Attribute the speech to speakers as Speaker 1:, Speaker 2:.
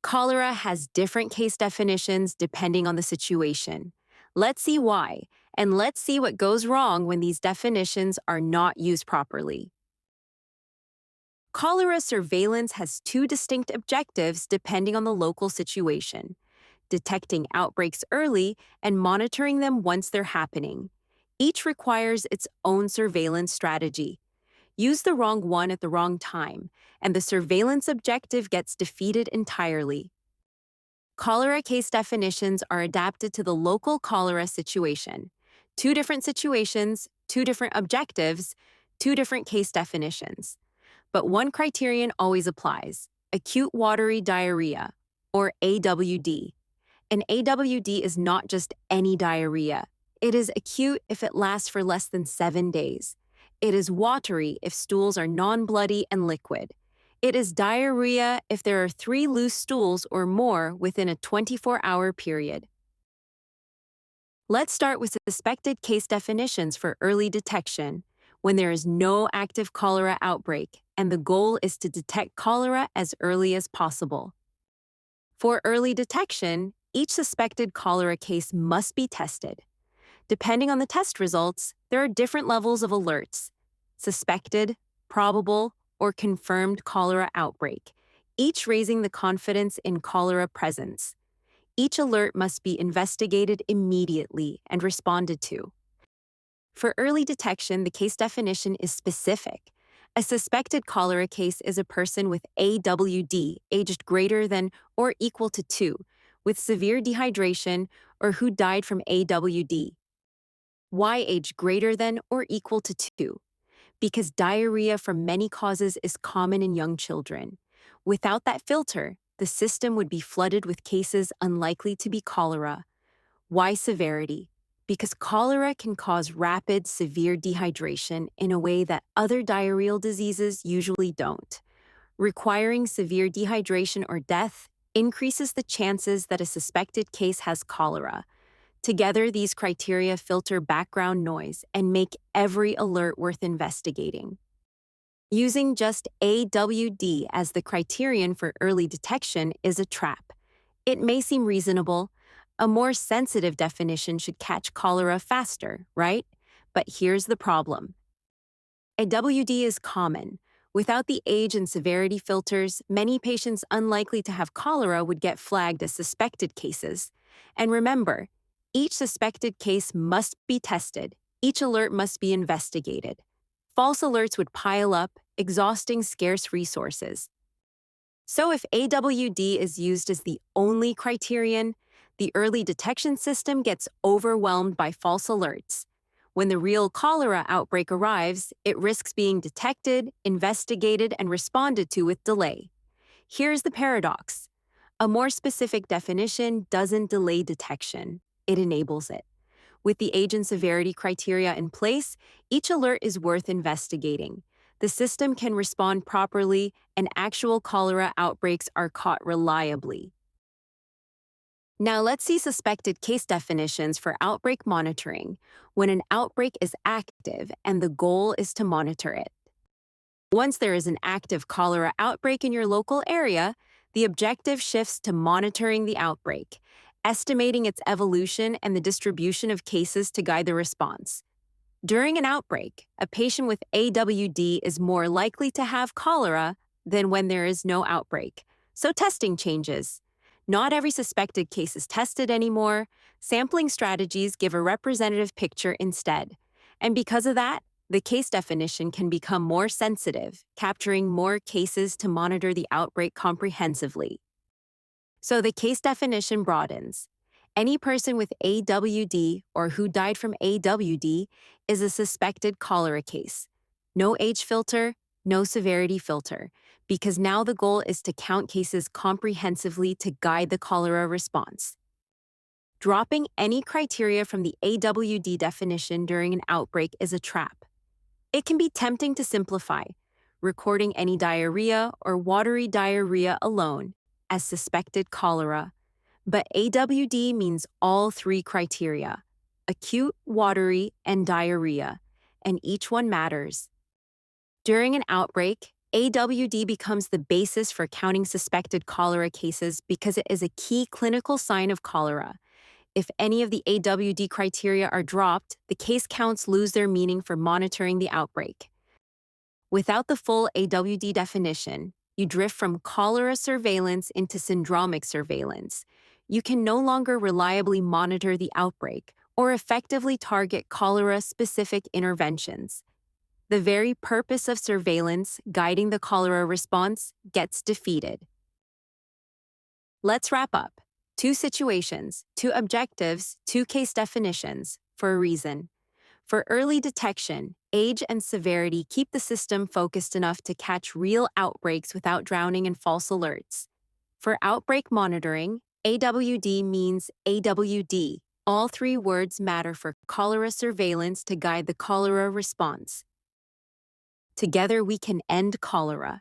Speaker 1: Cholera has different case definitions depending on the situation. Let's see why, and let's see what goes wrong when these definitions are not used properly. Cholera surveillance has two distinct objectives depending on the local situation: detecting outbreaks early and monitoring them once they're happening. Each requires its own surveillance strategy. Use the wrong one at the wrong time, and the surveillance objective gets defeated entirely. Cholera case definitions are adapted to the local cholera situation. Two different situations, two different objectives, two different case definitions. But one criterion always applies: acute watery diarrhea, or AWD. An AWD is not just any diarrhea. It is acute if it lasts for less than 7 days. It is watery if stools are non-bloody and liquid. It is diarrhea if there are 3 loose stools or more within a 24-hour period. Let's start with suspected case definitions for early detection, when there is no active cholera outbreak, and the goal is to detect cholera as early as possible. For early detection, each suspected cholera case must be tested. Depending on the test results, there are different levels of alerts: suspected, probable, or confirmed cholera outbreak, each raising the confidence in cholera presence. Each alert must be investigated immediately and responded to. For early detection, the case definition is specific. A suspected cholera case is a person with AWD aged greater than or equal to 2, with severe dehydration, or who died from AWD. Why age greater than or equal to 2? Because diarrhea from many causes is common in young children. Without that filter, the system would be flooded with cases unlikely to be cholera. Why severity? Because cholera can cause rapid, severe dehydration in a way that other diarrheal diseases usually don't. Requiring severe dehydration or death increases the chances that a suspected case has cholera. Together, these criteria filter background noise and make every alert worth investigating. Using just AWD as the criterion for early detection is a trap. It may seem reasonable. A more sensitive definition should catch cholera faster, right? But here's the problem. AWD is common. Without the age and severity filters, many patients unlikely to have cholera would get flagged as suspected cases. And remember, each suspected case must be tested. Each alert must be investigated. False alerts would pile up, exhausting scarce resources. So if AWD is used as the only criterion, the early detection system gets overwhelmed by false alerts. When the real cholera outbreak arrives, it risks being detected, investigated, and responded to with delay. Here's the paradox. A more specific definition doesn't delay detection. It enables it. With the age and severity criteria in place, each alert is worth investigating. The system can respond properly, and actual cholera outbreaks are caught reliably. Now let's see suspected case definitions for outbreak monitoring, when an outbreak is active and the goal is to monitor it. Once there is an active cholera outbreak in your local area, the objective shifts to monitoring the outbreak, estimating its evolution and the distribution of cases to guide the response. During an outbreak, a patient with AWD is more likely to have cholera than when there is no outbreak, so testing changes. Not every suspected case is tested anymore. Sampling strategies give a representative picture instead. And because of that, the case definition can become more sensitive, capturing more cases to monitor the outbreak comprehensively. So the case definition broadens. Any person with AWD or who died from AWD is a suspected cholera case. No age filter, no severity filter, because now the goal is to count cases comprehensively to guide the cholera response. Dropping any criteria from the AWD definition during an outbreak is a trap. It can be tempting to simplify, recording any diarrhea or watery diarrhea alone as suspected cholera. But AWD means all 3 criteria: acute, watery, and diarrhea, and each one matters. During an outbreak, AWD becomes the basis for counting suspected cholera cases because it is a key clinical sign of cholera. If any of the AWD criteria are dropped, the case counts lose their meaning for monitoring the outbreak. Without the full AWD definition, you drift from cholera surveillance into syndromic surveillance. You can no longer reliably monitor the outbreak or effectively target cholera-specific interventions. The very purpose of surveillance, guiding the cholera response, gets defeated. Let's wrap up. 2 situations, 2 objectives, 2 case definitions, for a reason. For early detection, age and severity keep the system focused enough to catch real outbreaks without drowning in false alerts. For outbreak monitoring, AWD means AWD. All 3 words matter for cholera surveillance to guide the cholera response. Together we can end cholera.